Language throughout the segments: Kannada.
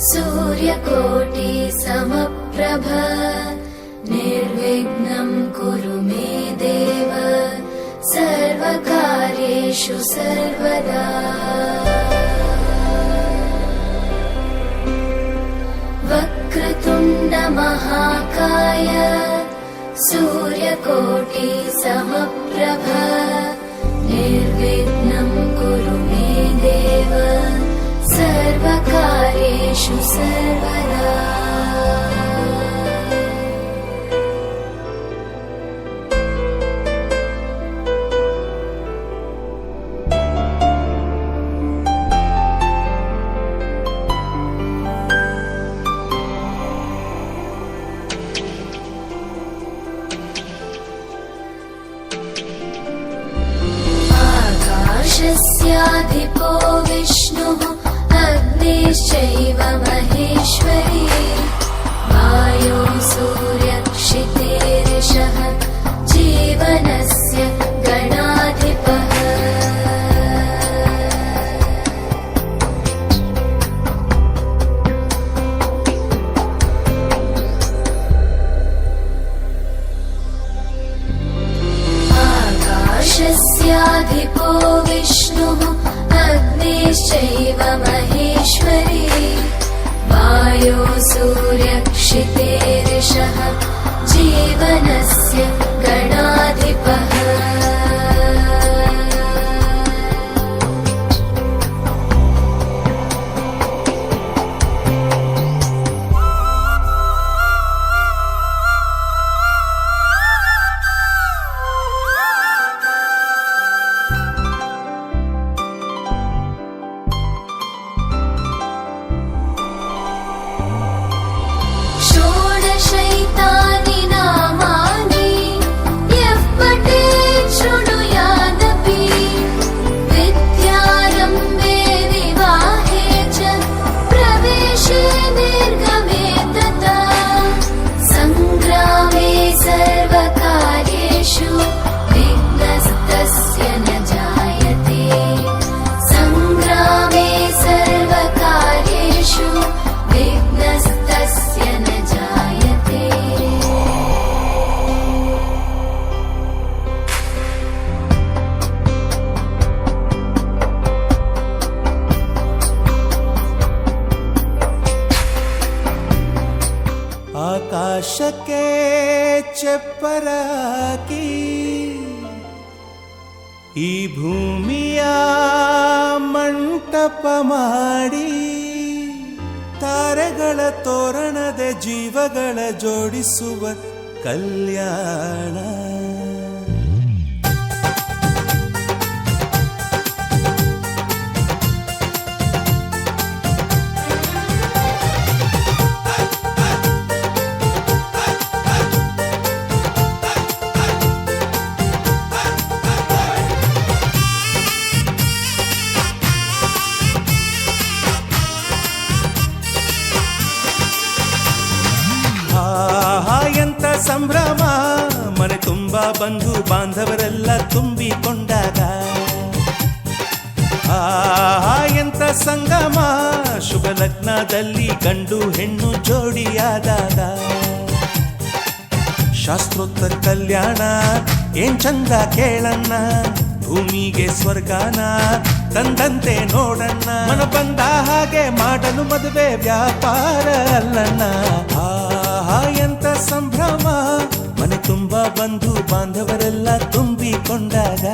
सूर्यकोटि समप्रभ निर्विघ्नं कुरु मे देव सर्वकार्येषु सर्वदा। वक्रतुण्ड महाकाय सूर्यकोटि समप्रभ निर्विघ्नं कुरु मे देव सर्वकार्येषु सर्वदा। आकाशस्याधिपो विष्णुः अग्निश्चैव महेश्वरी वायो सूर्यक्षितेरिषः जीवनस्य गणाधिपः। आकाशस्याधिपो विष्णुः अग्निश्चैव महेश्वरी वायो सूर्यक्षितेरिषः जीवनस्य गणाधिपः। षोडशैतानि नामानि यः पठेत् शृणुयादपि विद्यारम्भे विवाहे च प्रवेशे निर्गमे तथा सङ्ग्रामे सर्वकार्येषु विघ्नस्तस्य न जायते। सङ्ग्रामे सर्वकार्येषु विघ्नस्तस्य न जायते। ಆಕಾಶಕ್ಕೆ ಚೆಪ್ಪರಾಕಿ ಈ ಭೂಮಿಯ ಮಂಟಪ ಮಾಡಿ ತಾರೆಗಳ ತೋರಣದ ಜೀವಗಳ ಜೋಡಿಸುವ ಕಲ್ಯಾಣ. ಎಂತ ಸಂಭ್ರಮ ಮನೆ ತುಂಬ ಬಂಧು ಬಾಂಧವರೆಲ್ಲ ತುಂಬಿಕೊಂಡಾಗ. ಎಂತ ಸಂಗಮ ಶುಭ ಲಗ್ನದಲ್ಲಿ ಗಂಡು ಹೆಣ್ಣು ಜೋಡಿಯಾದಾಗ. ಶಾಸ್ತ್ರೋತ್ತರ ಕಲ್ಯಾಣ ಏನ್ ಚಂದ ಕೇಳಣ್ಣ, ಭೂಮಿಗೆ ಸ್ವರ್ಗಾನ ತಂದಂತೆ ನೋಡಣ್ಣ. ಮನ ಬಂದ ಹಾಗೆ ಮಾಡಲು ಮದುವೆ ವ್ಯಾಪಾರ ಅಲ್ಲಣ್ಣ. ಎಂತ ಸಂಭ್ರಮ ಮನೆ ತುಂಬ ಬಂಧು ಬಾಂಧವರೆಲ್ಲ ತುಂಬಿಕೊಂಡಾಗ.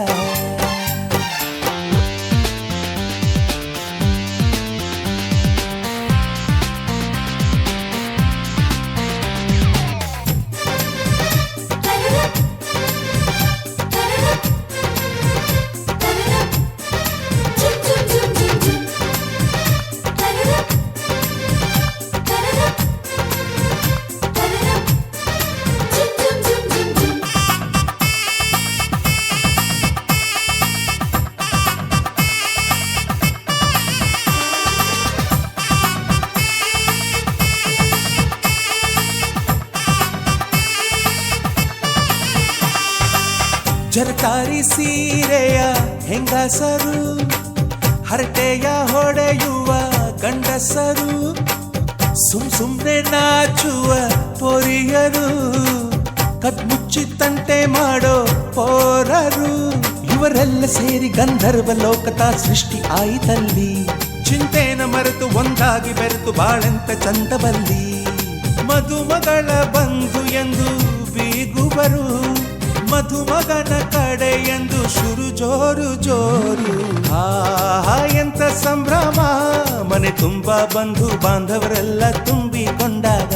ಜರತಾರಿ ಸೀರೆಯ ಹೆಂಗಸರು, ಹರಟೆಯ ಹೊಡೆಯುವ ಗಂಡಸರು, ಸುಮ್ನೆ ನಾಚುವ ಪೊರಿಯರು, ಕದ್ಮುಚ್ಚಿತಂತೆ ಮಾಡೋ ಪೋರರು, ಇವರೆಲ್ಲ ಸೇರಿ ಗಂಧರ್ವ ಲೋಕದ ಸೃಷ್ಟಿ ಆಯಿತಲ್ಲಿ. ಚಿಂತೆನ ಮರೆತು ಒಂದಾಗಿ ಬೆರೆತು ಬಾಳೆಂತ ಚಂದವಲ್ಲಿ. ಮದುಮಗಳ ಬಂಧು ಎಂದು ಬೀಗುವರು, ಮಧುಮಗನ ಕಡೆ ಎಂದು ಶುರು ಜೋರು ಜೋರು. ಎಂತ ಸಂಭ್ರಮ, ಮನೆ ತುಂಬ ಬಂಧು ಬಾಂಧವರೆಲ್ಲ ತುಂಬಿಕೊಂಡಾಗ.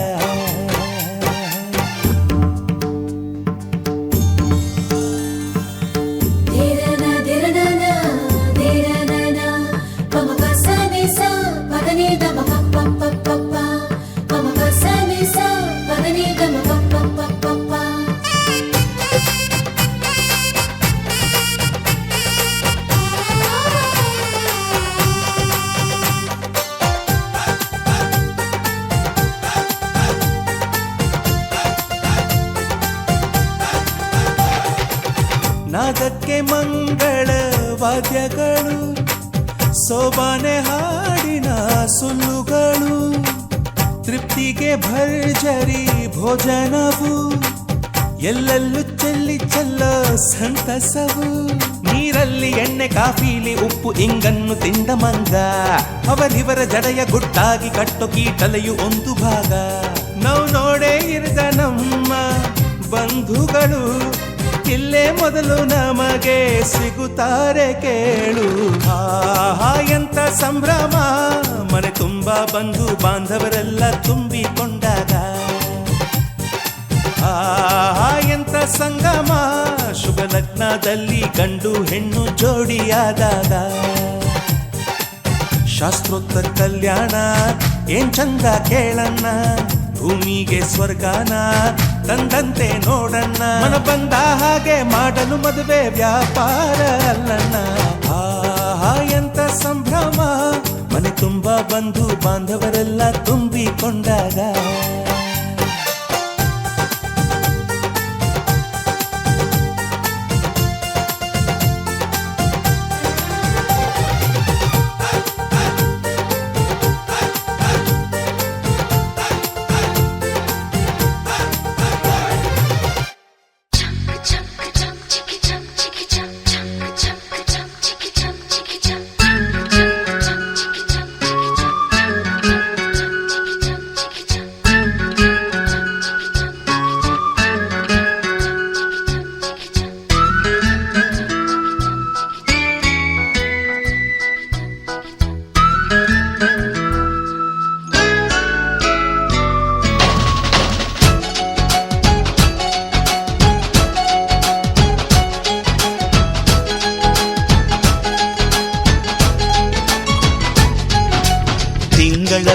ನಾದಕ್ಕೆ ಮಂಗಳ ವಾದ್ಯಗಳು, ಸೋಬಾನೆ ಹಾಡಿನ ಸುಳ್ಳುಗಳು, ತೃಪ್ತಿಗೆ ಭರ್ಜರಿ ಭೋಜನವು, ಎಲ್ಲೆಲ್ಲೂ ಚೆಲ್ಲಿ ಚೆಲ್ಲೋ ಸಂತಸವು. ನೀರಲ್ಲಿ ಎಣ್ಣೆ ಕಾಫಿಲಿ ಉಪ್ಪು ಇಂಗನ್ನು ತಿಂದ ಮಂಗ, ಅವರಿವರ ಜಡೆಯ ಗುಟ್ಟಾಗಿ ಕಟ್ಟೋ ಕೀಟಲೆಯು ಒಂದು ಭಾಗ. ನಾವು ನೋಡೇ ಇರದ ನಮ್ಮ ಬಂಧುಗಳು ಇಲ್ಲೇ ಮೊದಲು ನಮಗೆ ಸಿಗುತ್ತಾರೆ ಕೇಳು. ಎಂತ ಸಂಭ್ರಮ, ಮನೆ ತುಂಬ ಬಂಧು ಬಾಂಧವರೆಲ್ಲ ತುಂಬಿಕೊಂಡಾಗ. ಎಂತ ಸಂಗಮ, ಶುಭ ಲಗ್ನದಲ್ಲಿ ಗಂಡು ಹೆಣ್ಣು ಜೋಡಿಯಾದಾಗ. ಶಾಸ್ತ್ರೋತ್ತರ ಕಲ್ಯಾಣ ಏನ್ ಚಂದ ಕೇಳಣ್ಣ, ಭೂಮಿಗೆ ಸ್ವರ್ಗಾನ ತಂದಂತೆ ನೋಡಣ್ಣ. ಮನ ಬಂದ ಹಾಗೆ ಮಾಡಲು ಮದುವೆ ವ್ಯಾಪಾರ ಅಲ್ಲಣ್ಣ. ಎಂತ ಸಂಭ್ರಮ, ಮನೆ ತುಂಬ ಬಂಧು ಬಾಂಧವರೆಲ್ಲ ತುಂಬಿಕೊಂಡಾಗ.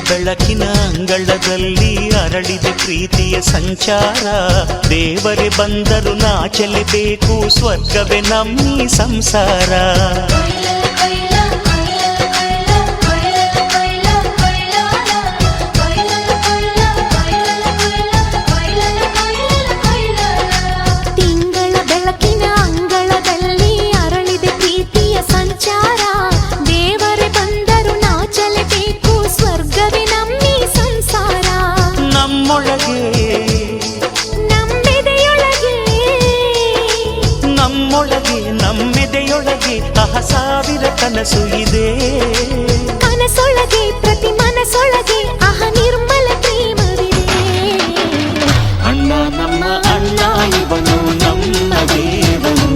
ಬೆಳಕಿನ ಅಂಗಳದಲ್ಲಿ ಅರಳಿದ ಪ್ರೀತಿಯ ಸಂಚಾರ, ದೇವರೇ ಬಂದರು ನಾಚಲೇಬೇಕು, ಸ್ವರ್ಗವೇ ನಮ್ಮಿ ಸಂಸಾರ. ತಿಂಗಳ ಬೆಳಕಿನ ಅಂಗಳದಲ್ಲಿ ಅರಳಿದ ಪ್ರೀತಿಯ ಸಂಚಾರ, ದೇವರೇ ಬಂದರು ನಾಚಲೇಬೇಕು, ಸ್ವರ್ಗವೇ ನಮ್ಮಿ ಸಂಸಾರ. ನಮ್ಮೊಳಗೆ ನಮ್ಮೆದೆಯೊಳಗೆ ಸಾವಿರ ಕನಸು ಇದೆ. ಕನಸೊಳಗೆ ಪ್ರತಿ ಮನಸೊಳಗೆ ನಿರ್ಮಲ ಪ್ರೇಮವಿದೆ. ಅಣ್ಣ ನಮ್ಮ ಅಣ್ಣ ಇವನು ನಮ್ಮ ದೇವನು,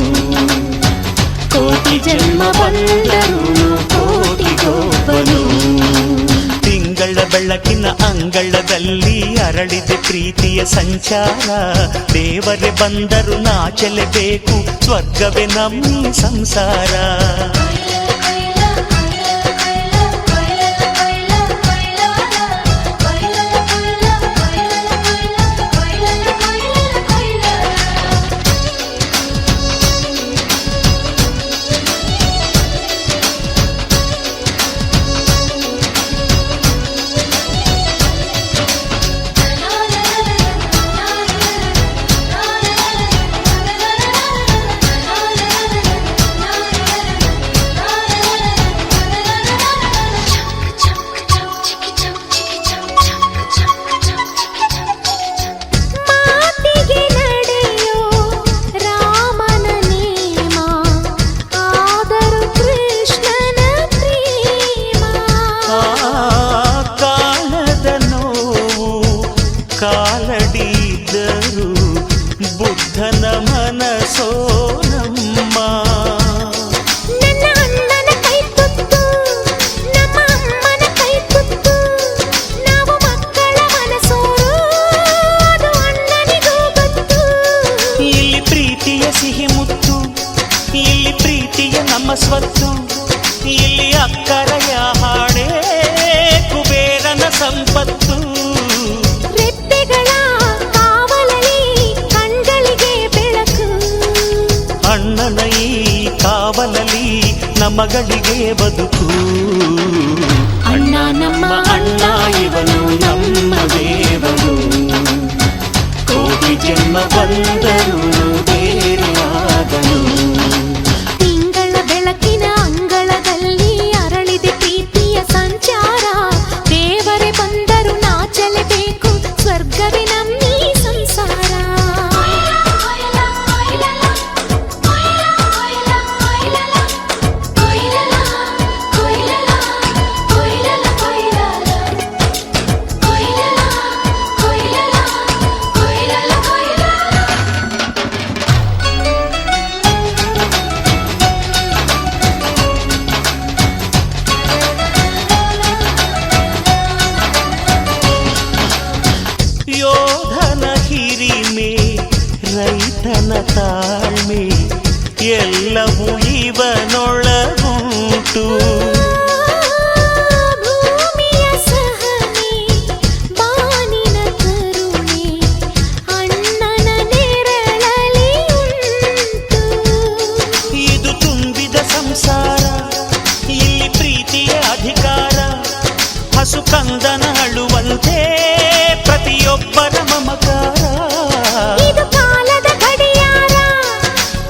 ಕೋಟಿ ಜನ್ಮ ಬಂದರು ಕೋಟಿಗೊಬ್ಬನು. ತಿಂಗಳ ಬೆಳಕಿನ ಅಂಗಳದಲ್ಲಿ ಅರಳಿದ ಪ್ರೀತಿಯ ಸಂಚಾರ, ದೇವರೇ ಬಂದರು ನಾಚಲೇಬೇಕು, ಸ್ವರ್ಗವೇ ನಮ್ಮಿ ಸಂಸಾರ. ಸ್ವತ್ತು ಇಲ್ಲಿ ಅಕ್ಕರೆಯ ಹಾಡೇ ಕುಬೇರನ ಸಂಪತ್ತು. ರೆಪ್ಪೆಗಳ ಕಾವಲಲ್ಲಿ ಕಣ್ಗಳಿಗೆ ಬೆಳಕು, ಅಣ್ಣನ ಈ ಕಾವಲಲ್ಲಿ ನಮಗಳಿಗೆ ಬದುಕು. ಅಣ್ಣ ನಮ್ಮ ಅಣ್ಣ ಇವನು ನಮ್ಮ ದೇವರು, ಕೋಟಿ ಜನ್ಮ ಬಂದರು ಬೇರೆಯಾದನು. ತಿಂಗಳ ಬೆಳಕಿನ ಅಂಗಳದಲ್ಲಿ ಅರಳಿದೆ ಪ್ರೀತಿಯ ಸಂಚಾರ. ದೇವರೇ ಬಂದರು ನಾಚಲೇಬೇಕು, ಸ್ವರ್ಗವೇ ನಮ್ಮೀ ಸಂಸಾರ. ಯೋಧನ ಹಿರಿಮೆ, ರೈತನ ತಾಳ್ಮೆ, ಎಲ್ಲವೂ ಇವನೊಳಗುಂಟು. ಭೂಮಿಯ ಸಹನೆ, ಬಾನಿನ ಕರುಣೆ, ಅಣ್ಣನ ನೆರಳಲ್ಲಿ ಉಂಟು. ಇದು ತುಂಬಿದ ಸಂಸಾರ, ಇಲ್ಲಿ ಪ್ರೀತಿಯ ಅಧಿಕಾರ. ಹಸು ಕಂದನ ಅಳುವಂತೆ ಪ್ರತಿಯೊಬ್ಬರ ಮಮಕಾರ. ಇದು ಕಾಲದ ಗಡಿಯಾರ,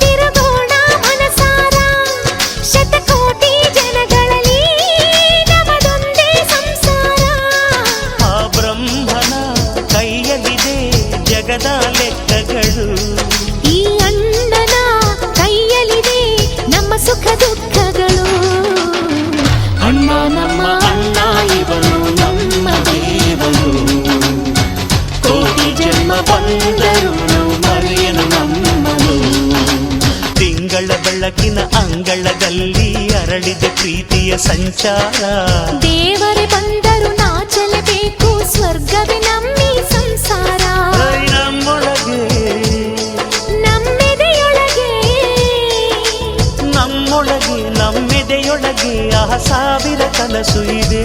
ತಿರುಗೋಣ ಮನಸಾರ. ಶತಕೋಟಿ ಜನಗಳಲ್ಲಿ ನಮದೊಂದೇ ಸಂಸಾರ. ಆ ಬ್ರಹ್ಮನ ಕೈಯಲ್ಲಿದೆ ಜಗದ ಲೆಕ್ಕಗಳು. ಈ ಅಣ್ಣನ ಕೈಯಲ್ಲಿದೆ ನಮ್ಮ ಸುಖ ದುಃಖಗಳು. ಅಣ್ಣ ನಮ್ಮ ಅಣ್ಣ ಇವನು ನಮ್ಮ ದೇವರು, ಕೋಟಿ ಜನ್ಮ ಬಂದರು ಮರೆಯನು ನಮ್ಮನು. ತಿಂಗಳ ಬೆಳಕಿನ ಅಂಗಳದಲ್ಲಿ ಅರಳಿದೆ ಪ್ರೀತಿಯ ಸಂಚಾರ. ದೇವರೇ ಬಂದರು ನಾಚಲೇಬೇಕು, ಸ್ವರ್ಗವೇ ನಮ್ಮೀ ಸಂಸಾರ. ನಮ್ಮೊಳಗೆ ನಮ್ಮೆದೆಯೊಳಗೆ ನಮ್ಮೊಳಗೆ ನಮ್ಮೆದೆಯೊಳಗೆ ಸಾವಿರ ಕನಸು ಇದೆ.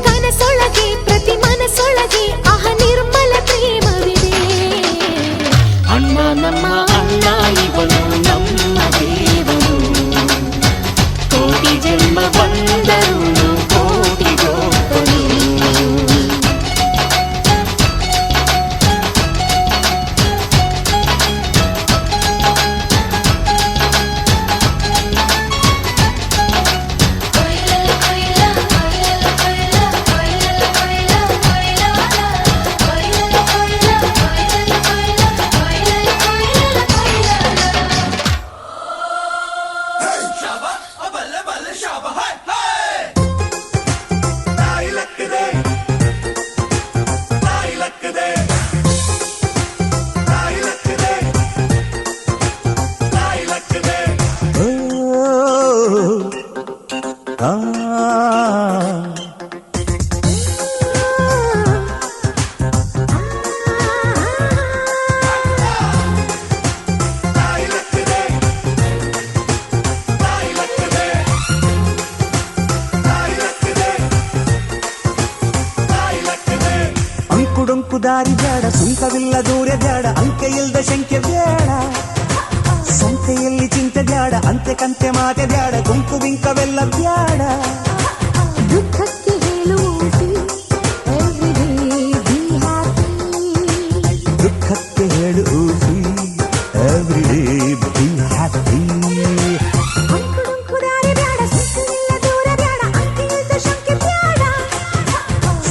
ಕನಸೊಳಗೆ ಪ್ರತಿ ಮನಸೊಳಗೆ ನಿರ್ಮಲ ಪ್ರೇಮವಿದೆ. ಅಣ್ಣ ನಮ್ಮ ಅಣ್ಣ ಇವನು ನಮ್ಮ ದೇವರು, ಕೋಟಿ ಜನ್ಮ ಬಂದರು ಕೋಟಿಗೊಬ್ಬನು. ಅಂಕುಡೊಂಕು ದಾರಿ ಬೇಡ, ಸುಂಕವಿಲ್ಲ ದೂರ ಬೇಡ, ಅಂಕೆ ಇಲ್ದ ಶಂಕೆ ಬೇಡ. ಸಂತೆಯಲ್ಲಿ ಚಿಂತೆ ಬ್ಯಾಡ, ಅಂತೆ ಕಂತೆ ಮಾತೆ ಬ್ಯಾಡ, ಗುಂಪು ಬಿಂಕವೆಲ್ಲ ಬ್ಯಾಡ. ದುಃಖಕ್ಕೆ ಹೇಳುವುದು ದುಃಖಕ್ಕೆ ಹೇಳು ಎವ್ರಿ ಡೇ ಬಿ ಹ್ಯಾಪಿ.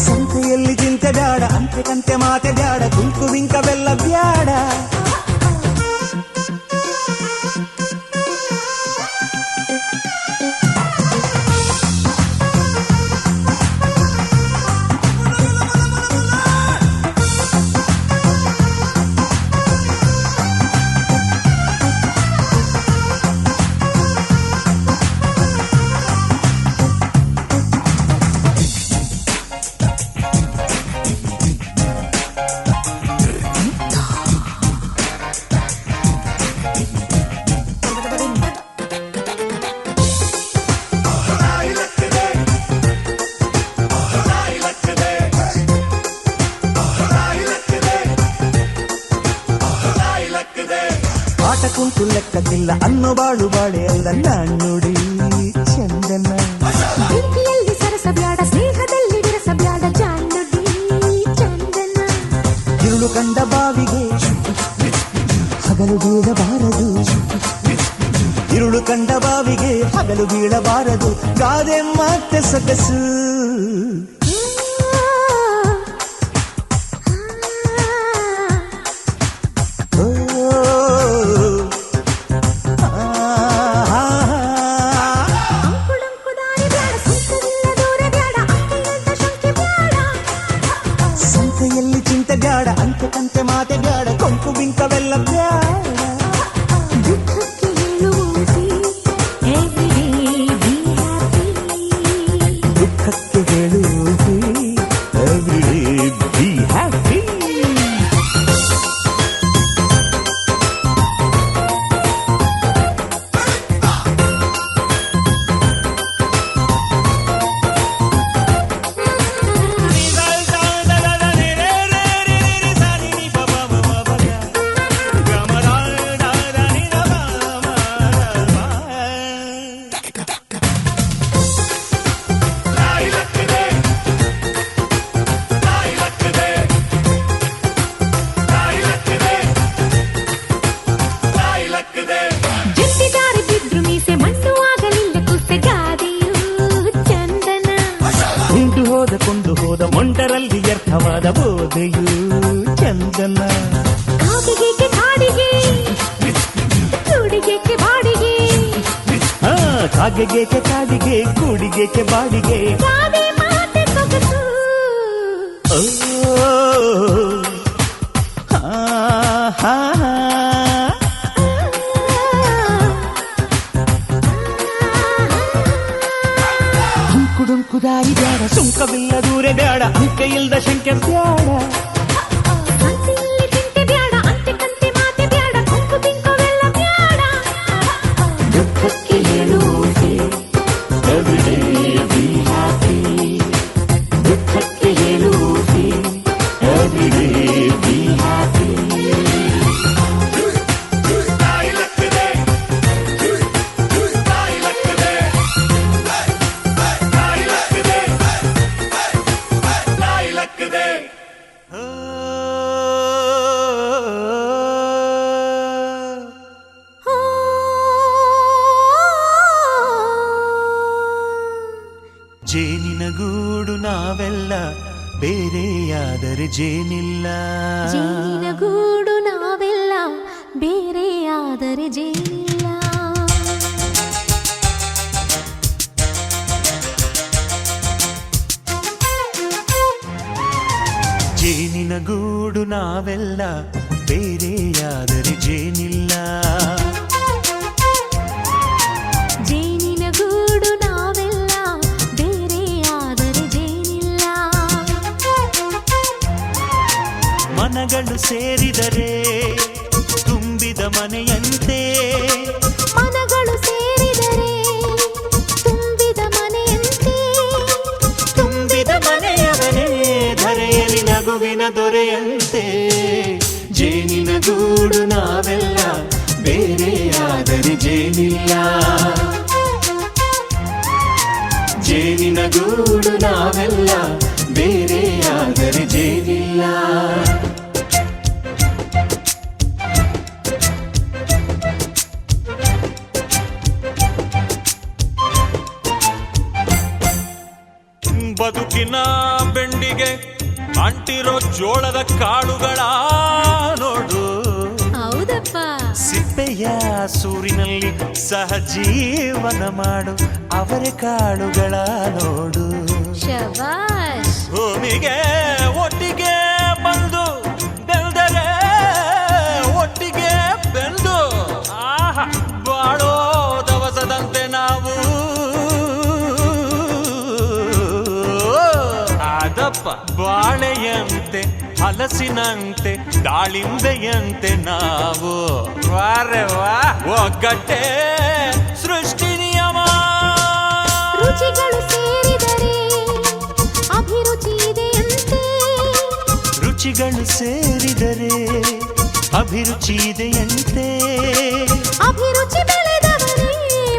ಸಂತೆಯಲ್ಲಿ ಚಿಂತೆ ಬ್ಯಾಡ, ಅಂತೆ ಕಂತೆ ಮಾತೆ ಬ್ಯಾಡ, ಗುಂಪು ಬಿಂಕವೆಲ್ಲ ಬ್ಯಾಡ. ಆಟ ಕುಂಟು ಲೆಕ್ಕಕ್ಕಿಲ್ಲ ಅನ್ನೋ ಬಾಳು ಬಾಳೆ ಅಲ್ಲ ನಾಣ್ಣುಡಿ ಚಂದನ. ಪ್ರೀತಿಯಲ್ಲಿ ಸರಸ ಬ್ಯಾಡ ಸ್ನೇಹದಲ್ಲಿ ವಿರಸ ಬ್ಯಾಡ ಜಾಣುಡಿ ಚಂದನ. ഇരുಳು ಕಂಡ ಬಾವಿಗೆ ಹಗಲು ಬೀಳಬಾರದು, ഇരുಳು ಕಂಡ ಬಾವಿಗೆ ಹಗಲು ಬೀಳಬಾರದು, ಗಾದೆ ಮತ್ತೆ ಸೊಗಸು. ಸಂತೆಯಲ್ಲಿ ಚಿಂತೆ ಬ್ಯಾಡ ಅಂತೆ ಕಂತೆ ಮಾತೆ ಬ್ಯಾಡ ಕೊಂಕು ಬಿಂಕವೆಲ್ಲ ಬ್ಯಾಡ. ದುಃಖಕ್ಕೆ ಹೇಳುವುದೇ everyday be happy. ದುಃಖಕ್ಕೆ ಹೇಳುವುದೇ everyday be happy. ಜಂಟಿದಾರಿ ಬಿದ್ರು ಮೀಸೆ ಮಣ್ಣು ಆಗಲಿಲ್ಲ ಕುಸ್ತೆ ಗಾದೆಯು ಚಂದನ. ಕೊಂಡು ಹೋದ ಮೊಂಡರಲ್ಲಿ ವ್ಯರ್ಥವಾದ ಬೋಧೆಯು ಚಂದನ. ಕಾಗೆಗೆ ಕಾಡಿಗೆ ಕೂಡಿಗೆ ಬಾಡಿಗೆ ಕಾಗೆಗೇಕೆ ಕಾಡಿಗೆ ಕೂಡಿಗೇಕೆ ಬಾಡಿಗೆ. ಗಾದೆ ಮಾತೆ ಸೊಗಸು. ಓ ಹುಂಕು ದಾರಿ ಬ್ಯಾಡ ಸುಂಕವಿಲ್ಲ ದೂರ ಬ್ಯಾಡ ಅಂಕೆ ಇಲ್ದ ಶಂಕೆ ಬ್ಯಾಡ. ಸಂತೆಯಲ್ಲಿ ಚಿಂತೆ ಬ್ಯಾಡ ಅಂತೆ ಕಂತೆ ಮಾತೆ ಬ್ಯಾಡ ಕೊಂಕು ಬಿಂಕವೆಲ್ಲ ಬ್ಯಾಡ. ದುಃಖಕ್ಕೆ ಹೇಳುವುದೇ everyday be happy. ದುಃಖಕ್ಕೆ ಹೇಳುವುದೇ everyday be happy. ಜೇನಿನ ಗೂಡು ನಾವೆಲ್ಲ ಬೇರೆಯಾದರೆ ಜೇನಿಲ್ಲ. ಜೇನಿನ ಗೂಡು ನಾವೆಲ್ಲ ಬೇರೆಯಾದರೆ ಜೇನಿಲ್ಲ. ಜೇನಿನ ಗೂಡು ನಾವೆಲ್ಲ ಬೇರೆಯಾದರೆ ಜೇನಿಲ್ಲ. ಜೇನಿನ ಗೂಡು ನಾವೆಲ್ಲ ಬೇರೆಯಾದರೆ ಜೇನಿಲ್ಲ. ಮನಗಳು ಸೇರಿದರೆ ತುಂಬಿದ ಮನೆಯಂತೆ. ಮನಗಳು ಸೇರಿದರೆ ತುಂಬಿದ ಮನೆಯಂತೆ. ತುಂಬಿದ ಮನೆಯವನೇ ಧರೆಯಲ್ಲಿ ನಗುವಿನ ದೊರೆಯಂತೆ. ಜೇನಿನ ಗೂಡು ನಾವೆಲ್ಲ ಬೇರೆಯಾದರೆ ಜೇನಿಲ್ಲ. ಜೇನಿನ ಗೂಡು ನಾವೆಲ್ಲ ಬೇರೆಯಾದರೆ ಜೇನಿಲ್ಲ. ಬದುಕಿನ ಬೆಂಡಿಗೆ ಅಂಟಿರೋ ಜೋಳದ ಕಾಳುಗಳ ನೋಡು. ಹೌದಪ್ಪ. ಸಿಪ್ಪೆಯ ಸೂರಿನಲ್ಲಿ ಸಹಜೀವನ ಮಾಡು ಅವರೆ ಕಾಳುಗಳ ನೋಡು. ಶಬಾಷ್. ಭೂಮಿಗೆ ಒಟ್ಟಿಗೆ ಬಂದು ಬೆಳೆದರೆ ಒಟ್ಟಿಗೆ ಬೆಳೆದು ಬಾಳೋ ದವಸದಂತೆ ನಾವು. ಅದಪ್ಪ ಬಾಳೆಯಂತೆ ಹಲಸಿನಂತೆ ದಾಳಿಂಬೆಯಂತೆ ನಾವು. ವಾರೆ ವಾ ಒಗ್ಗಟ್ಟೆ ಸೃಷ್ಟಿ ನಿಯಮ. ರುಚಿಗಳು ಸೇರಿದರೆ ಅಭಿರುಚಿ ಇದೆಯಂತೆ. ರುಚಿಗಳು ಸೇರಿದರೆ ಅಭಿರುಚಿ ಇದೆಯಂತೆ. ಅಭಿರುಚಿ ಬೆಳೆದವನೇ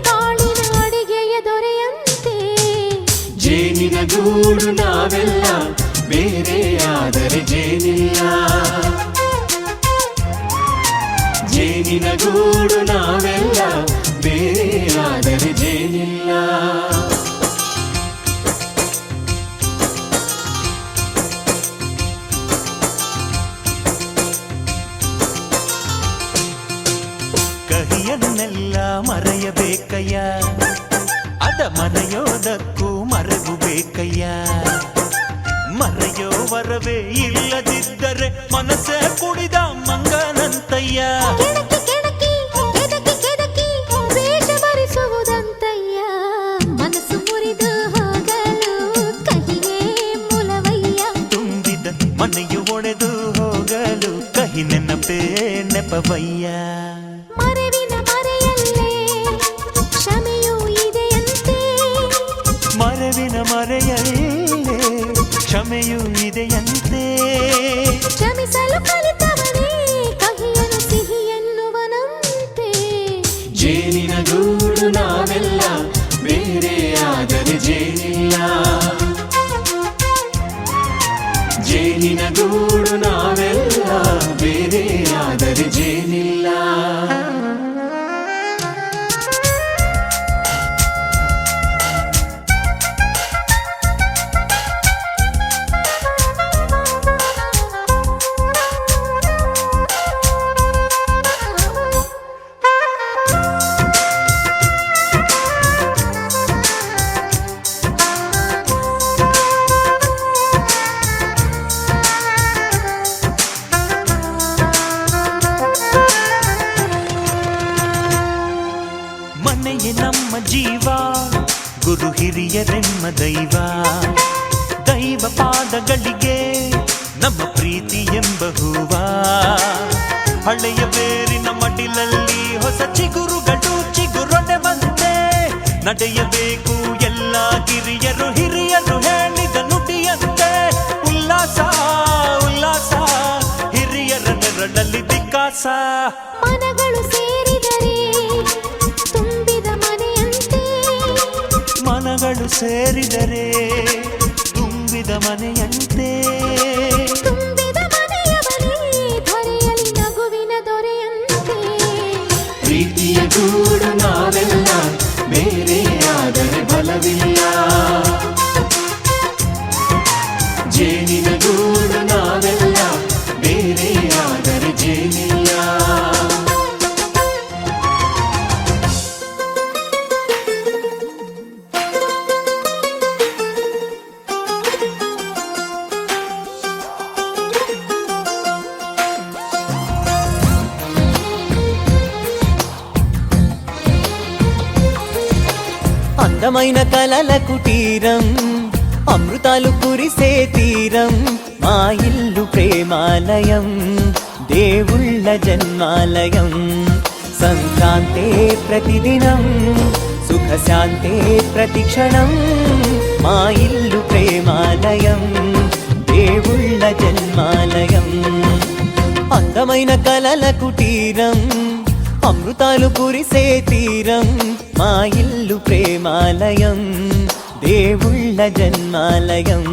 ಬಾಳಿನ ಅಡಿಗೆಯ ದೊರೆಯಂತೆ. ಜೇನಿನ ಗೂಡು ನಾವೆಲ್ಲ ಬೇರೆಯಾದರೆ ಜೇನಿಲ್ಲ. ಜೇನಿನ ಗೂಡು ನಾವೆಲ್ಲ ಬೇರೆಯಾದರೆ ಜೇನಿಲ್ಲ. ಕಹಿಯನ್ನೆಲ್ಲ ಮರೆಯಬೇಕಯ್ಯ, ಅದ ಮರೆಯೋದಕ್ಕೂ ಮರೆವು ಬೇಕಯ್ಯ. ಮರೆಯೋ ವರವೇ ಇಲ್ಲದಿದ್ದರೆ ಮನಸ್ಸೇ ಕುಡಿದ ಮಂಗನಂತಯ್ಯ. ಕೆಣಕಿ ಕೆಣಕಿ ಕೆದಕಿ ಕೆದಕಿ ವೇಷ ಭರಿಸುವುದಂತಯ್ಯ. ಮನಸ್ಸು ಮುರಿದು ಹೋಗಲು ಕಹಿಯೇ ಮೂಲವಯ್ಯ. ತುಂಬಿದ ಮನೆಯು ಒಡೆದು ಹೋಗಲು ಕಹಿ ನೆನಪೇ ನೆಪವಯ್ಯ. ಮರೆವಿನ ಮರೆಯಲ್ಲೇ ಕ್ಷಮೆಯೂ ಇದೆಯಂತೆ. ಮರೆವಿನ ಮರೆಯಲ್ಲೇ ಕ್ಷಮೆಯೂ ಇದೆಯಂತೆ. ಕ್ಷಮಿಸಲು ಕಲಿತವನೇ ಕಹಿಯನು ಸಿಹಿ ಎನ್ನುವನಂತೆ. ಜೇನಿನ ಗೂಡು ನಾವೆಲ್ಲ ಬೇರೆಯಾದರೆ ಜೇನಿಲ್ಲ. ಜೇನಿನ ಗೂಡು ನಾವೆಲ್ಲ ಬೇರೆಯಾದರೆ ಜೇನಿಲ್ಲ. ಮನೆಯೇ ನಮ್ಮ ಜೀವ, ಗುರು ಹಿರಿಯರೆಮ್ಮ ದೈವ. ದೈವ ಪಾದಗಳಿಗೆ ನಮ್ಮ ಪ್ರೀತಿ ಎಂಬ ಹೂವ. ಹಳೆಯ ಬೇರಿನ ಮಡಿಲಲ್ಲಿ ಹೊಸ ಚಿಗುರುಗಳು ಚಿಗುರೊಡೆ ಬಂದೆ. ನಡೆಯಬೇಕು ಎಲ್ಲ ಕಿರಿಯರು ಹಿರಿಯರು ಹೇಳಿದ ನುಡಿಯಂತೆ. ಉಲ್ಲಾಸ ಉಲ್ಲಾಸ ಹಿರಿಯರ ನೆರಳಲ್ಲಿ ವಿಕಾಸ. ಮನಗಳು ಸೇರಿದರೆ ತುಂಬಿದ ಮನೆಯಂತೆ. ಮನಗಳು ಸೇರಿದರೆ ತುಂಬಿದ ಮನೆಯಂತೆ. ತುಂಬಿದ ಮನೆಯವನೇ ಧರೆಯಲ್ಲಿ ನಗುವಿನ ದೊರೆಯಂತೆ. ಪ್ರೀತಿಯ ಗೂಡು ನಾವೆಲ್ಲ ಬೇರೆಯಾದರೆ ಬಲವಿಲ್ಲ. ಜೇನಿನ ಗೂಡು ನಾವೆಲ್ಲ ಬೇರೆಯಾದರೆ ಜೇನಿಲ್ಲ. అందమైన కలల కుటీరం, అమృతాలు కురిసే తీరం. మా ఇల్లు ప్రేమాలయం, దేవుళ్ళ జన్మాలయం. సంక్రాంతే ప్రతిదినం, సుఖశాంతే ప్రతిక్షణం. మా ఇల్లు ప్రేమాలయం, దేవుళ్ళ జన్మాలయం. అందమైన కలల కుటీరం, అమృతాలు కురిసే తీరం. మా ఇల్లు ప్రేమాలయం, దేవుళ్ళ జన్మాలయం.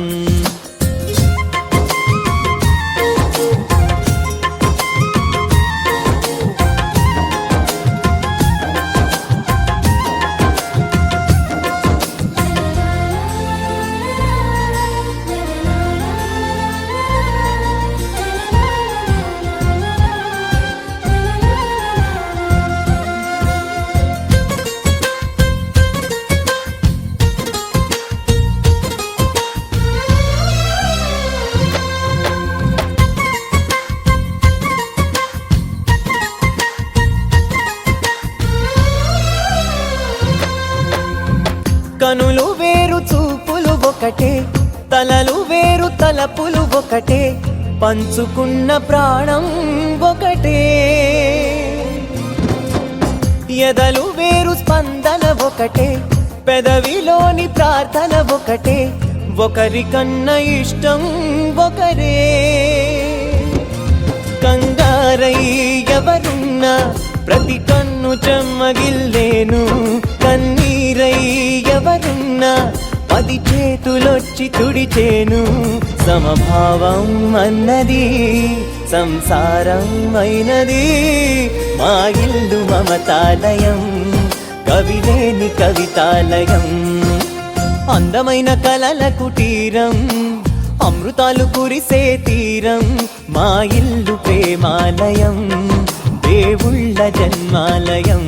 కనులు వేరు చూపులు ఒకటే, తలలు వేరు తలపులు ఒకటే. పంచుకున్న ప్రాణం ఒకటే. ఎదలు వేరు స్పందన ఒకటే, పెదవిలోని ప్రార్థన ఒకటే. ఒకరికన్నా ఇష్టం ఒకరే. కంగారు వారై ఎవరున్నా ప్రతి కన్ను చెమ్మగిల్లేను కన్నీరై ఎవరున్నా 10 చేతులొచ్చి తుడిచేను సమభావం అన్నది సంసారం అయినది మా ఇల్లు మమతాలయం కవిలేని కవితాలయం అందమైన కలల కుటీరం అమృతాలు కురిసే తీరం మా ఇల్లు ప్రేమాలయం దేవుళ్ళ జన్మాలయం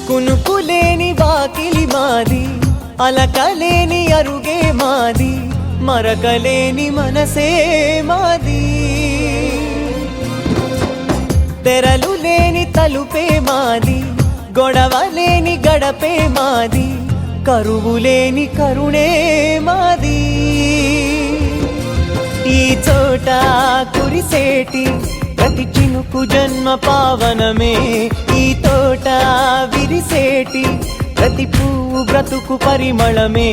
కునుకులేని వాకిలి మాది అలకలేని అరుగే మాది మరకలేని మనసే మాది తెరలు లేని తలుపే మాది గొడవలేని గడపే మాది కరువులేని కరుణే మాది ఈ చోట కురిసేటి ప్రతి చినుకు జన్మ పావనమే ఈ తోట విరిసేటి ప్రతి పువ్వు బ్రతుకు పరిమళమే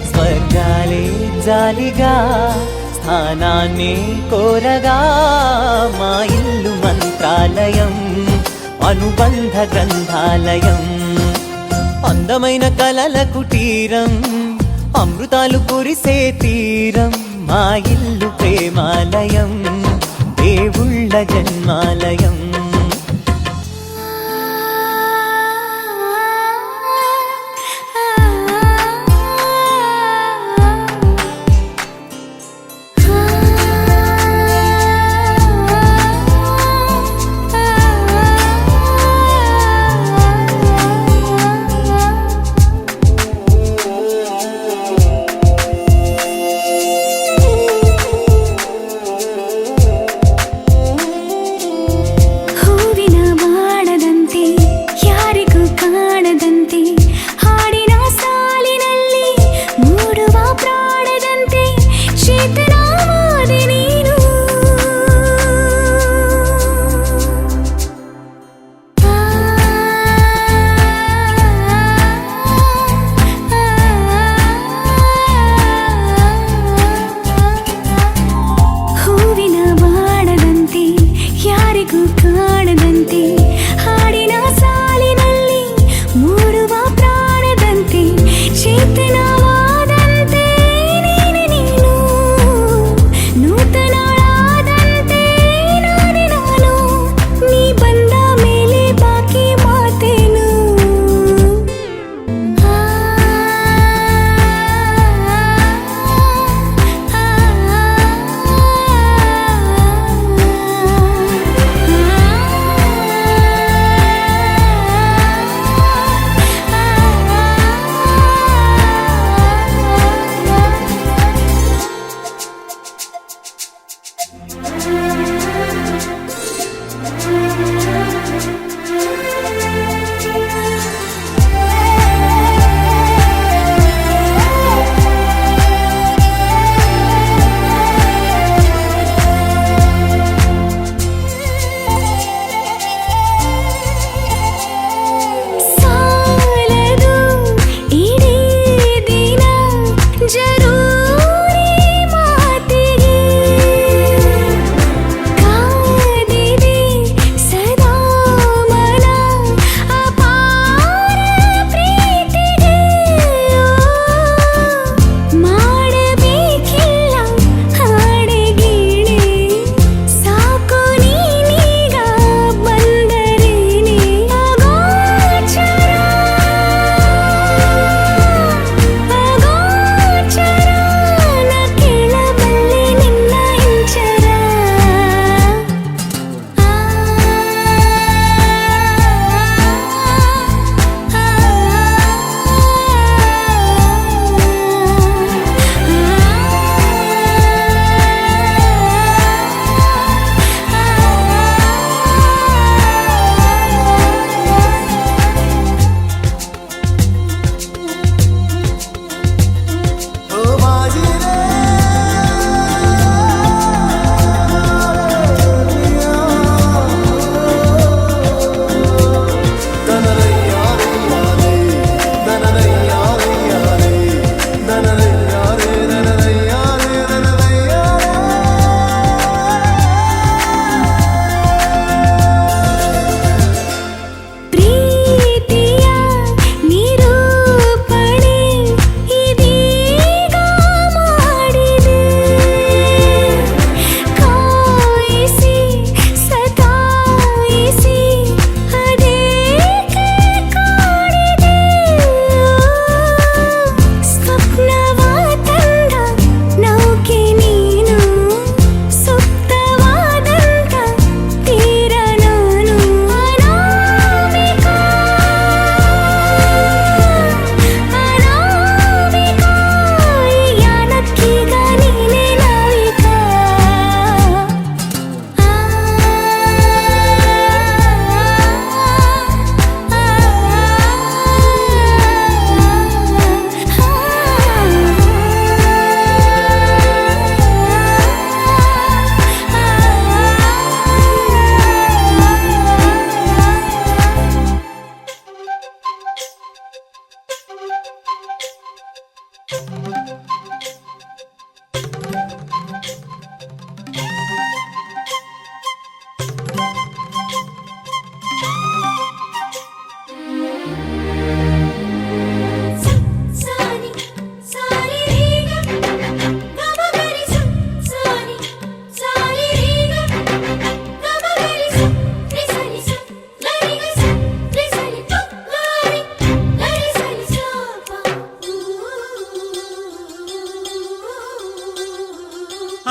స్వర్గాలే జాలిగా స్థానాన్ని కోరగా మా ఇల్లు మంత్రాలయం అనుబంధ గ్రంథాలయం అందమైన కలల కుటీరం అమృతాలు కురిసే తీరం మా ఇల్లు ప్రేమాలయం దేవుళ్ళ జన్మాలయం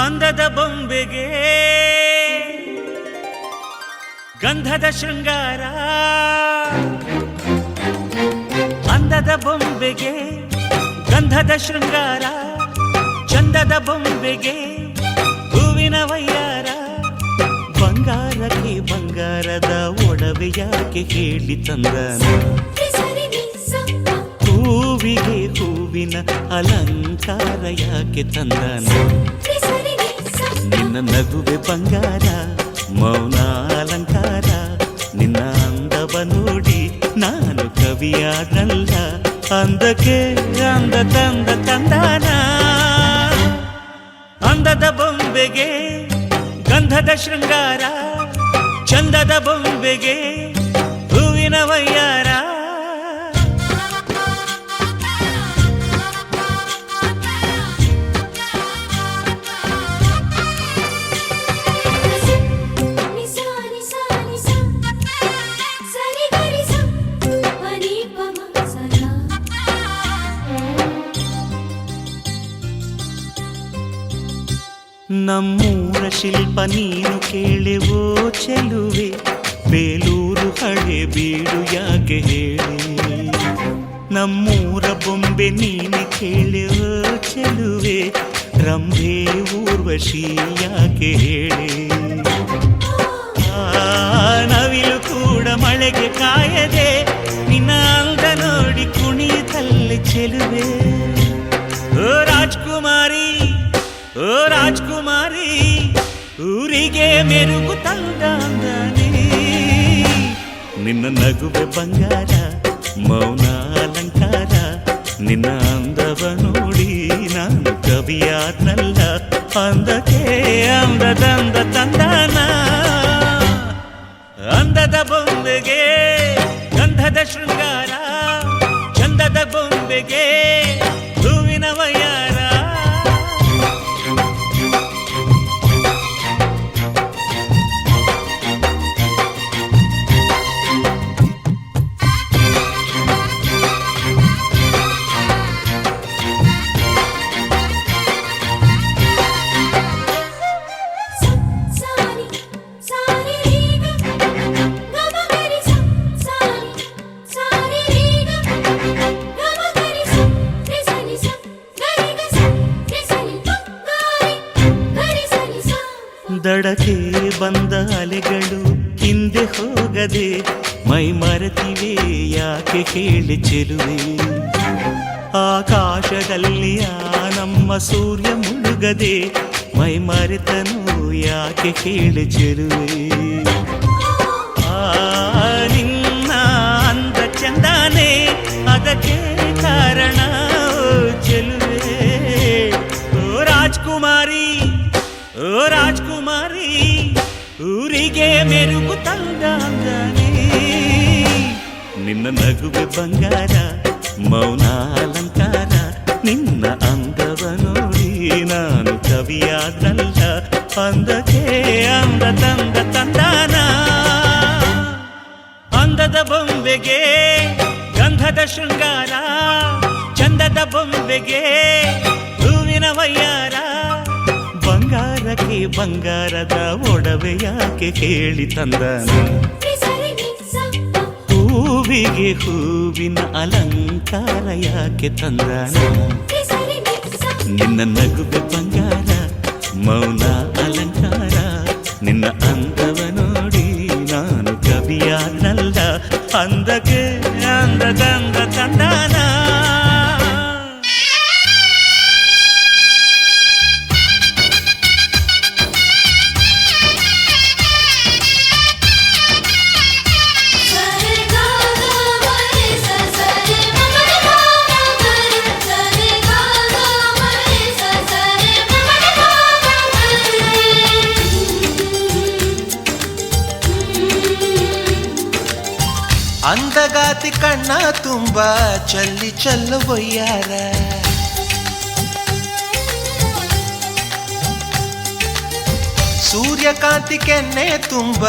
ಅಂದದ ಬೊಂಬೆಗೆ ಗಂಧದ ಶೃಂಗಾರ, ಅಂದದ ಬೊಂಬೆಗೆ ಗಂಧದ ಶೃಂಗಾರ, ಚಂದದ ಬೊಂಬೆಗೆ ಹೂವಿನ ವಯ್ಯಾರ. ಬಂಗಾರಕ್ಕೆ ಬಂಗಾರದ ಒಡವೆ ಯಾಕೆ ಹೇಳಿ ತಂದನ, ಹೂವಿಗೆ ಹೂವಿನ ಅಲಂಕಾರ ಯಾಕೆ ತಂದನ. ನಿನ್ನ ನಗುವೆ ಬಂಗಾರ, ಮೌನ ಅಲಂಕಾರ, ನಿನ್ನ ಅಂದವ ನೋಡಿ ನಾನು ಕವಿಯಾದಲ್ಲ. ಅಂದಕ್ಕೆ ಅಂದ ತಂದ ತಂದಾನ, ಅಂದದ ಬೊಂಬೆಗೆ ಗಂಧದ ಶೃಂಗಾರ, ಚಂದದ ಬೊಂಬೆಗೆ ಹೂವಿನ ವಯ್ಯಾರ. ನಮ್ಮೂರ ಶಿಲ್ಪ ನೀನು ಕೇಳೆವೋ ಚೆಲುವೆ, ಬೇಲೂರು ಹಳೆ ಬೀಡು ಯಾಕೆ ಹೇಳಿ. ನಮ್ಮೂರ ಬೊಂಬೆ ನೀನು ಕೇಳೆವೋ ಚೆಲುವೆ, ರಂಭೆ ಊರ್ವಶಿ ಯಾಕೆ ಹೇಳಿ. ನವಿಲು ಕೂಡ ಮಳೆಗೆ ಕಾಯದೆ ನಿನ್ನ ಅಂದ ನೋಡಿ ಕುಣಿಯುತ್ತಲ್ಲಿ ಚೆಲುವೆ. ಓ ರಾಜ್ಕುಮಾರಿ, ಓ ರಾಜ್ಕುಮಾರಿ, ಊರಿಗೆ ಮೆರುಗು ತಂದಾನೆ. ನಿನ್ನ ನಗುವೆ ಬಂಗಾರ, ಮೌನ ಅಲಂಕಾರ, ನಿನ್ನ ಅಂದವ ನೋಡಿ ನಾನು ಕವಿಯಾದ್ನಲ್ಲ. ಅಂದಕ್ಕೆ ಅಂದದಂದ ತಂದಾನ, ಅಂದದ ಬೊಂಬೆಗೆ ಗಂಧದ ಶೃಂಗಾರ, ಚಂದದ ಬೊಂಬೆಗೆ ಹೂವಿನ ವಯ್ಯಾರ. ದಡಕ್ಕೆ ಬಂದ ಅಲೆಗಳು ಹಿಂದೆ ಹೋಗದೆ ಮೈ ಮರೆತಿವೆ ಯಾಕೆ ಕೇಳಿ ಚೆಲುವೆ. ಆಕಾಶದಲ್ಲಿ ನಮ್ಮ ಸೂರ್ಯ ಮುಳುಗದೆ ಮೈ ಮರೆತನು ಯಾಕೆ ಕೇಳಿ ಚೆಲುವೆ. ನಿನ್ನ ಅಂದ ಚಂದಾನೆ ಅದಕ್ಕೆ ಕಾರಣ ಚೆಲುವೆ. ಓ ರಾಜ್ಕುಮಾರಿ, ಓ ರಾಜ್ಕುಮಾರಿ, ಊರಿಗೆ ಮೆರುಗು ತಂದಾನೆ. ನಿನ್ನ ನಗುವೆ ಬಂಗಾರ, ಮೌನ ಅಲಂಕಾರ, ನಿನ್ನ ಅಂದವ ನೋಡಿ ನಾನು ಕವಿಯಾದಲ್ಲ. ಅಂದಕ್ಕೆ ಅಂದ ತಂದ ತಂದಾನ, ಅಂದದ ಬೊಂಬೆಗೆ ಗಂಧದ ಶೃಂಗಾರ, ಚಂದದ ಬೊಂಬೆಗೆ ಹೂವಿನ ವಯ್ಯಾರ. ಬಂಗಾರಕ್ಕೆ ಬಂಗಾರದ ಒಡವೆ ಯಾಕೆ ಕೇಳಿ ತಂದನ, ಹೂವಿಗೆ ಹೂವಿನ ಅಲಂಕಾರ ಯಾಕೆ ತಂದನ. ನಿನ್ನ ನಗುವೆ ಬಂಗಾರ, ಮೌನ ಅಲಂಕಾರ, ನಿನ್ನ ಅಂದವ ನೋಡಿ ನಾನು ಕವಿಯಾದಲ್ಲ. ಅಂದಕ್ಕೆ ಅಂದದಂದ ತಂದಾನ. ಅಂದಗಾತಿ ಕಣ್ಣ ತುಂಬ ಚಲ್ಲಿ ಚೆಲ್ಲುವಯ್ಯಾರ, ಸೂರ್ಯಕಾಂತಿ ಕೆನ್ನೆ ತುಂಬ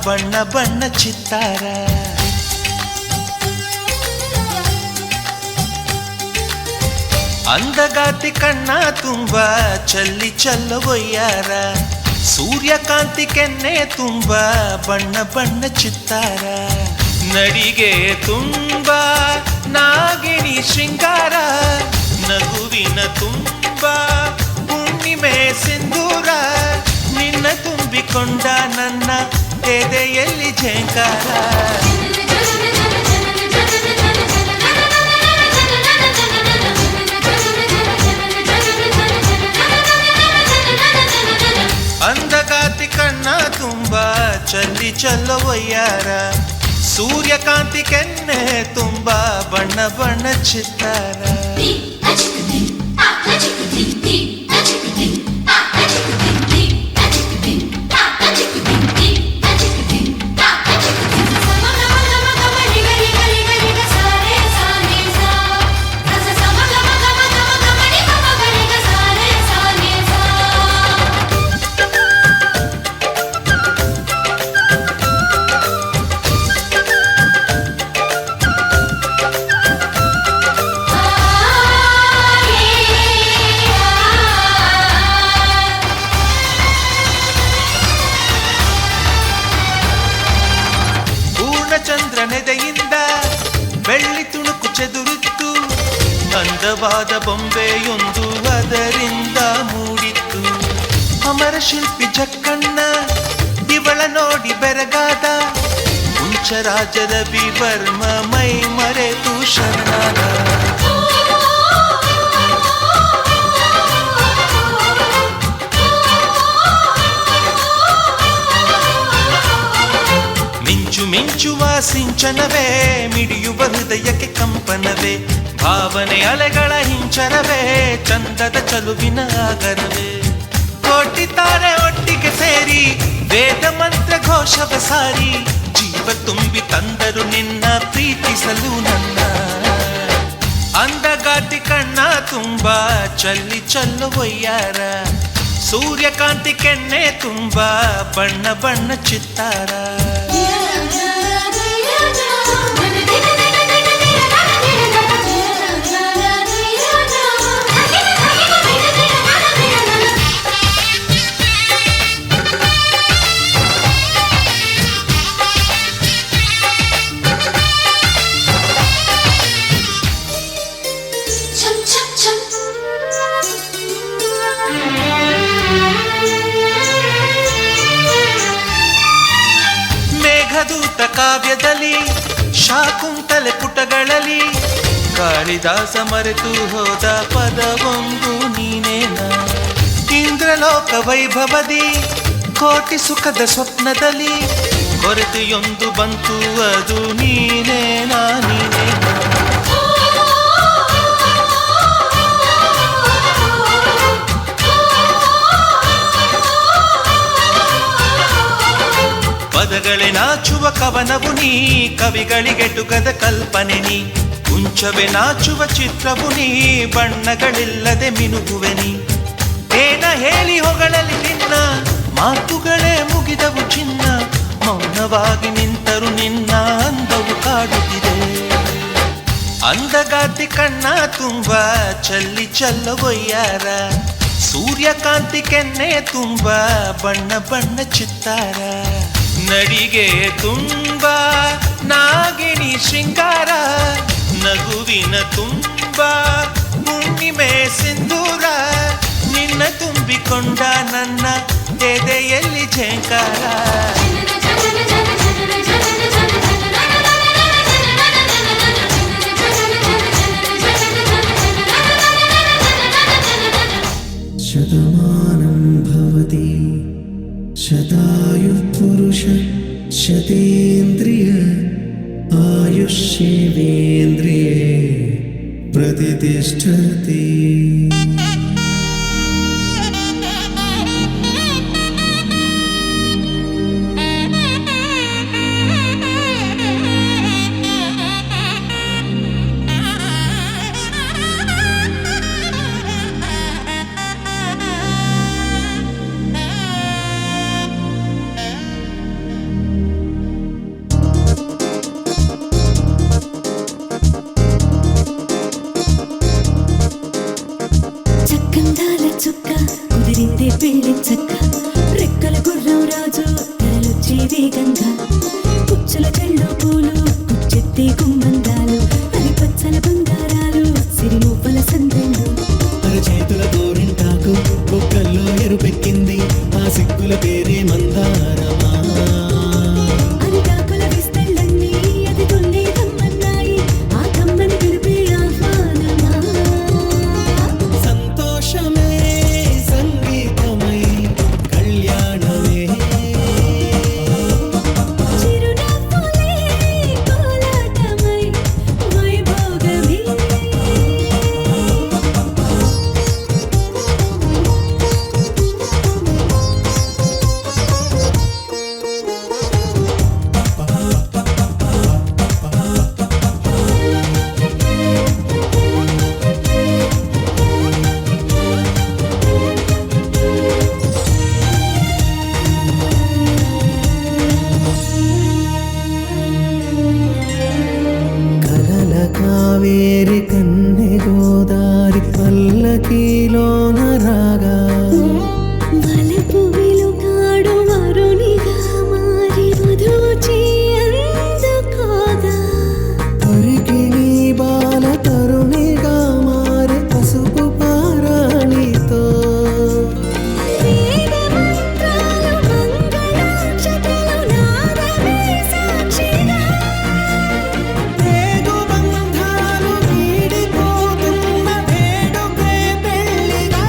ಬಣ್ಣ ಬಣ್ಣ ಚಿತ್ತಾರ. ಅಂದಗಾತಿ ಕಣ್ಣ ತುಂಬ ಚಲ್ಲಿ ಚಲ್ಲವೊಯ್ಯಾರ ಸೂರ್ಯಕಾಂತಿ ಕೆನ್ನೆ ತುಂಬ ಬಣ್ಣ ಬಣ್ಣ ಚಿತ್ತಾರ ನಡಿಗೆ ತುಂಬ ನಾಗಿಣಿ ಶೃಂಗಾರ ನಗುವಿನ ತುಂಬ ಹುಣ್ಣಿಮೆ ಸಿಂಧೂರ ನಿನ್ನ ತುಂಬಿಕೊಂಡ ನನ್ನ ಎದೆಯಲ್ಲಿ ಝೇಂಕಾರ ಅಂದಗಾತಿ ಕಣ್ಣ ತುಂಬ ಚಲ್ಲಿ ಚಲ್ಲವೊಯ್ಯಾರ ಸೂರ್ಯಕಾಂತಿ ಕೆನ್ನೆ ತುಂಬ ಬಣ್ಣ ಬಣ್ಣ ಚಿತ್ತಾರ ಚಂದ್ರನೆದೆಯಿಂದ ಬೆಳ್ಳಿ ತುಣುಕು ಚೆದುರಿತ್ತು ಅಂದವಾದ ಬೊಂಬೆಯೊಂದು ಅದರಿಂದ ಮೂಡಿತ್ತು ಅಮರ ಶಿಲ್ಪಿ ಜಕ್ಕಣ್ಣ ಇವಳ ನೋಡಿ ಬೆರಗಾದ ಹುಂಚರಾಜದ ವಿವರ್ಮ ಮೈ ಮರೆತು ಶರಣಾದ ಮಿಂಚುವ ಸಿಂಚನವೇ ಮಿಡಿಯುವ ಹೃದಯಕ್ಕೆ ಕಂಪನವೇ ಭಾವನೆ ಅಲೆಗಳ ಹಿಂಚರವೇ ಚಂದದ ಚಲುವಿನ ಆಗರವೇ ಕೋಟಿ ತಾರೆ ಒಟ್ಟಿಗೆ ಸೇರಿ ವೇದ ಮಂತ್ರ ಘೋಷವ ಸಾರಿ ಜೀವ ತುಂಬಿ ತಂದರು ನಿನ್ನ ಪ್ರೀತಿಸಲು ನನ್ನ ಅಂದಗಾತಿ ಕಣ್ಣ ತುಂಬ ಚಲ್ಲಿ ಚಲ್ಲವೊಯ್ಯಾರ ಸೂರ್ಯಕಾಂತಿ ಕೆನ್ನೆ ತುಂಬ ಬಣ್ಣ ಬಣ್ಣ ಚಿತ್ತಾರ ಮೇಘದೂತ ಕಾವ್ಯದಲ್ಲಿ ಶಾಕುಂತಲೆ ಪುಟಗಳಲ್ಲಿ ಕಾಳಿದಾಸ ಮರೆತು ಹೋದ ಪದವೊಂದು ನೀನೇನ ಇಂದ್ರಲೋಕ ವೈಭವದಿ ಕೋಟಿ ಸುಖದ ಸ್ವಪ್ನದಲ್ಲಿ ಕೊರತೆಯೊಂದು ಬಂತು ಅದು ನೀನೇನಾ ನೀನೇನಾ ಪದಗಳೇ ನಾಚುವ ಕವನವು ನೀ ಕವಿಗಳಿಗೆಟುಕದ ಕಲ್ಪನೆ ನೀ ಕುಂಚವೇ ನಾಚುವ ಚಿತ್ರವು ನೀ ಬಣ್ಣಗಳಿಲ್ಲದೆ ಮಿನುಗುವೆ ನೀ ಏನ ಹೇಳಿ ಹೊಗಳಲ್ಲಿ ನಿನ್ನ ಮಾತುಗಳೇ ಮುಗಿದವು ಚಿನ್ನ ಮೌನವಾಗಿ ನಿಂತರು ನಿನ್ನ ಅಂದವು ಕಾಡುತ್ತಿದೆ ಅಂದಗಾತಿ ಕಣ್ಣ ತುಂಬ ಚಲ್ಲಿ ಚಲ್ಲವೊಯ್ಯಾರ ಸೂರ್ಯಕಾಂತಿ ಕೆನ್ನೆ ತುಂಬ ಬಣ್ಣ ಬಣ್ಣ ಚಿತ್ತಾರ ನಡಿಗೆ ತುಂಬ ನಾಗಿಣಿ ಶೃಂಗಾರ ನಗುವಿನ ತುಂಬ ಹುಣ್ಣಿಮೆ ಸಿಂಧೂರ ನಿನ್ನ ತುಂಬಿಕೊಂಡ ನನ್ನ ಎದೆಯಲ್ಲಿ ಝೇಂಕಾರ शतमानं भवति शतायुः पुरुष शतेन्द्रिय आयुष्येवेन्द्रिये प्रतिष्ठति చక్క రెక్కల గుర్రం రాజు తరలొచ్చే వేగంగా పుచ్చల చెళ్ళు పూలు కుచ్చెత్తే గుమ్మందాలు అది పచ్చల బంగారాలు సిరిమూపల సందెళ్ళు చేతుల గోరింటాకు బొక్కల్లో ఎరుపెక్కింది ఆ సిగ్గుల పేరే మందారమా అరిటాకుల విస్తళ్ళన్నీ అది తొల్లి తమ్మన్నాయి ఆ తమ్మని పిలిపే ఆహ్వానమా సంతోషమే సంగీతమై కళ్యాణమే చిరునవ్వులే కోలాటమై వైభోగమే కలల కావేరి కన్నె గోదారి పల్లకీలోన రాగా వలపు వెలుగాడు వరునిగా మారి వధూచి అందుకోగా తొరికి నీ బాల తరుణిగా మారి పసుపు పారాణితో వేద మంత్రాలు మంగళాక్షతలు నాదమే సాక్షిగా రేగు బంధాలు వీడిపోతున్న వేడుకే పెళ్ళిగా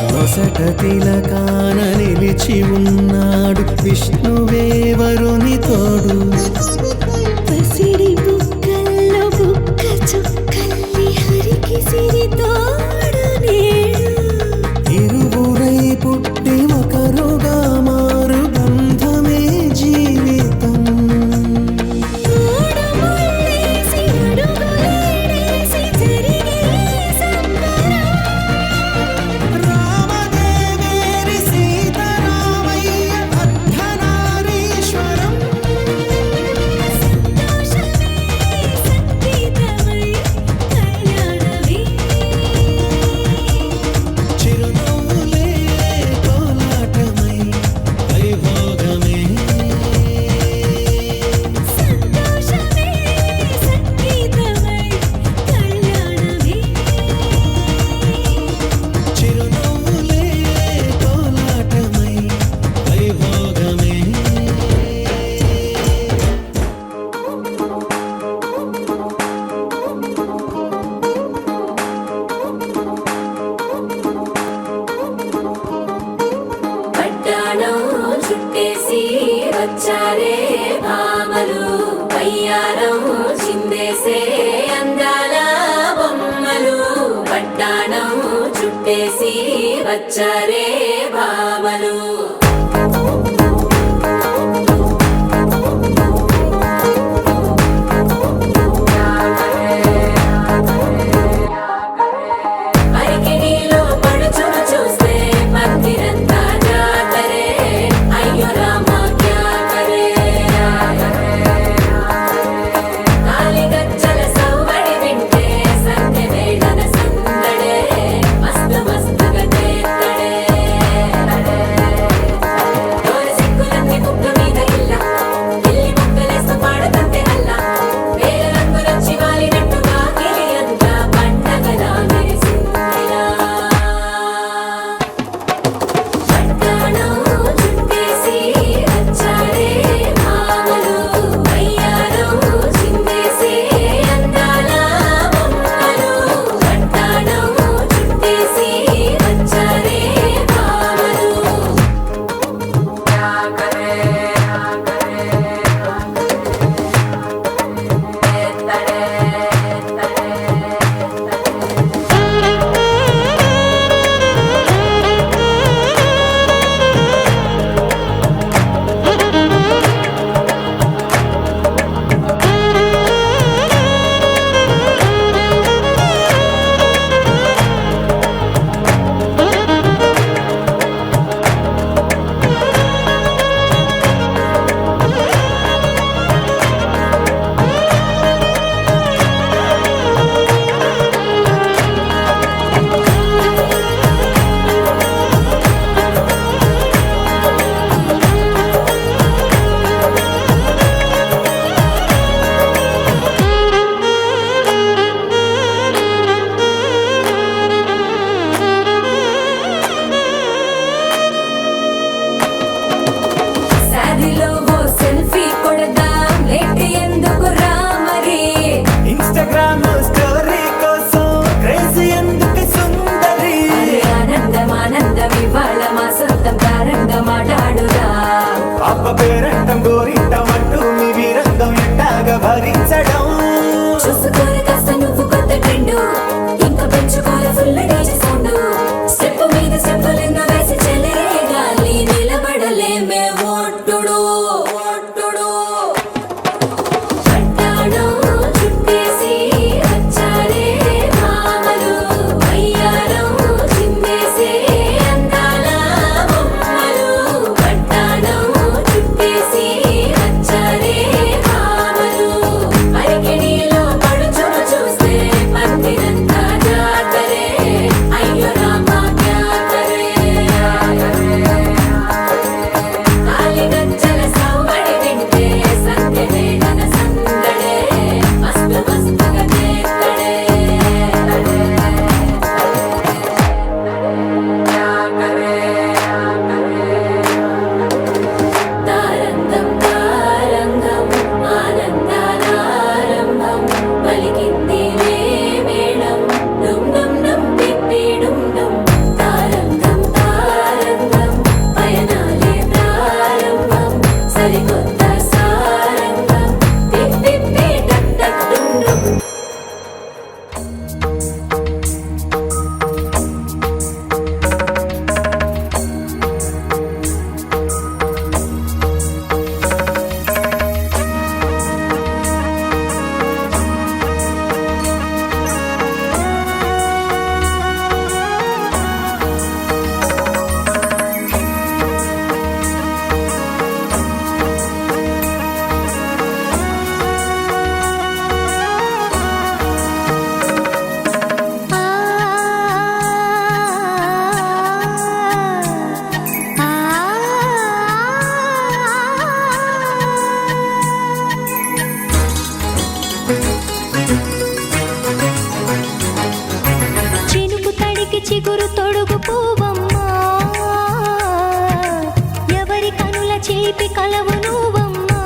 నొసట తిలకాన నిలిచి ఉన్నాడు విష్ణువే వరుని తోడు పసిడి బుక్కల్లో బుక్క చుక్కల్లి హరికి సిరి తోడు నేడు ఇరువురై పుట్టి ఒకరుగా మారు బంధమే జీవితం మూడు ముళ్ళేసి అడుగులేసి జరిగే సంబరం రామదేవేరి సీతారామయ్య అర్ధనారీశ్వరం సంతోషమే సంగీతమై కళ్యాణమే చిరునవ్వులే కోలాటమై వైభోగమే సంతోషమే సంగీతమై కళ్యాణమే చిరునవ్వులే కోలాటమై వైభోగమే పట్టాణం చుట్టేసి వచ్చారే భామలు పయ్యారం చిందేసే అందాల బొమ్మలు పట్టాణం చుట్టేసి వచ్చారే భామలు అరికిణీలో పడుచును చూస్తే పందిరంతా జాతరే అయ్యో రామ క్యా కరే కాలిగజ్జల సవ్వడి వింటే సంధ్య వేళన సందడే మస్తు మస్తుగా చేత్తడే తారంగం తారంగం మాట్లాడురా అబ్బ పేరంటం గోరింటం అంటూ మీ వీరంగం ఎట్టాగా భరించడం చూసుకోరు కాస్త నువ్వు కొత్త ట్రెండ్ ఇంకా పెంచుకోరు ఫుల్ డీజే సౌండ్ స్టెప్ మీద స్టెప్పులెన్నో వేసి చెలే గాలి నిలబడలేమే ఓట్టుడు ఓట్టుడు పట్టాడు చుట్టేసి వచ్చారే మామలు అయ్యారం చిందేసే అందాల బొమ్మలు పట్టాడు చుట్టేసి వచ్చారే మామలు అరికెడిలో పడుచును చూస్తే పందిరంతా జాతరే అయ్యో రామా క్యా కరే కాలిగజ్జల సవ్వడి వింటే సంధ్యనే ఘన సందడే మస్తు మస్తుగా చేస్తడే తారంగం తారంగం ఆనందానారంభం పలికింది మేళం డుమ్ డుమ్ డుమ్ తిప్పి డుమ్ డుమ్ తారంగం తారంగం పయనాలే ప్రారంభం సరికొత్త సారంగం తిప్పి టక్ టక్ డుమ్ డుమ్ చినుకు తడికి చిగురు తొడుగు పూవమ్మా ఎవరి కనుల చేపి కలవు నువ్వమ్మా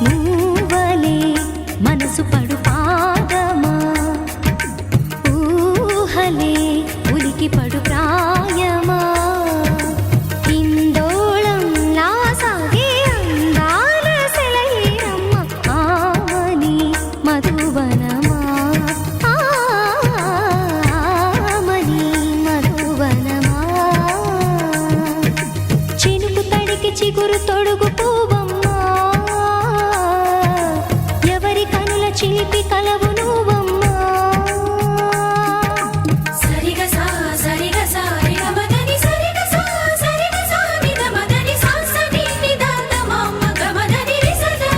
నువ్వలే మనసు పడు పాదమా ఊహలే ఉలికి పడు ప్రాయమా ఇందోళం నా సాగే అందాల సెలయేరమ్మ ఆమని మధువనమా ఆమని మధువనమా చినుకు తడికి చిగురు తొడుగు పూవమ్మా ఎవరి కనుల చిలిపి కలవు నువ్వమ్మా సరిగా సా సరిగా సా రిగమదని సరిగా సా సరిగా సా నిగమదని సా సని నిదాన మమ్మ గమదని రిసదా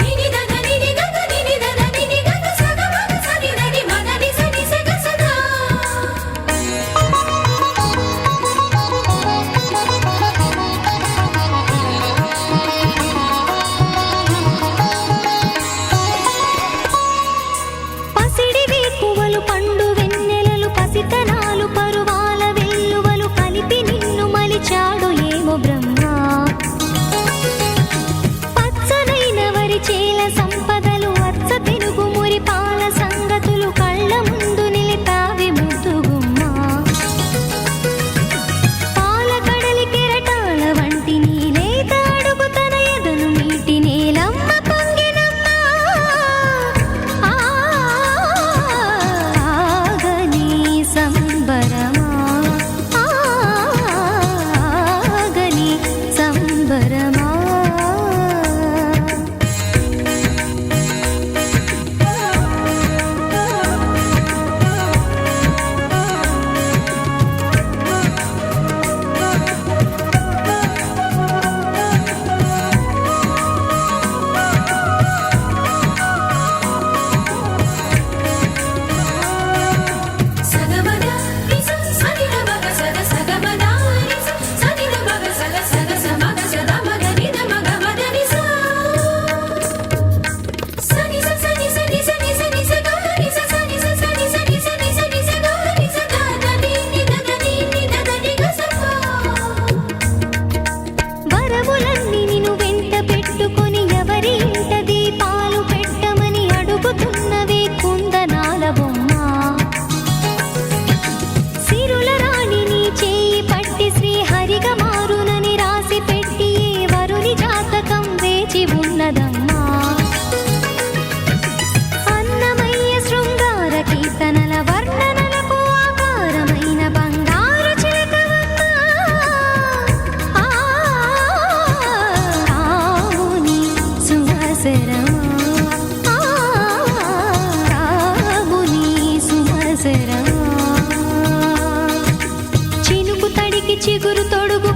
నిని దద నిని గగ నిని దద నిని గగ సగ మగ సని దని మదని సని సగ సదా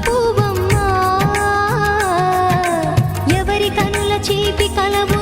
పూవమ్మా ఎవరి కనుల చీపి కలవు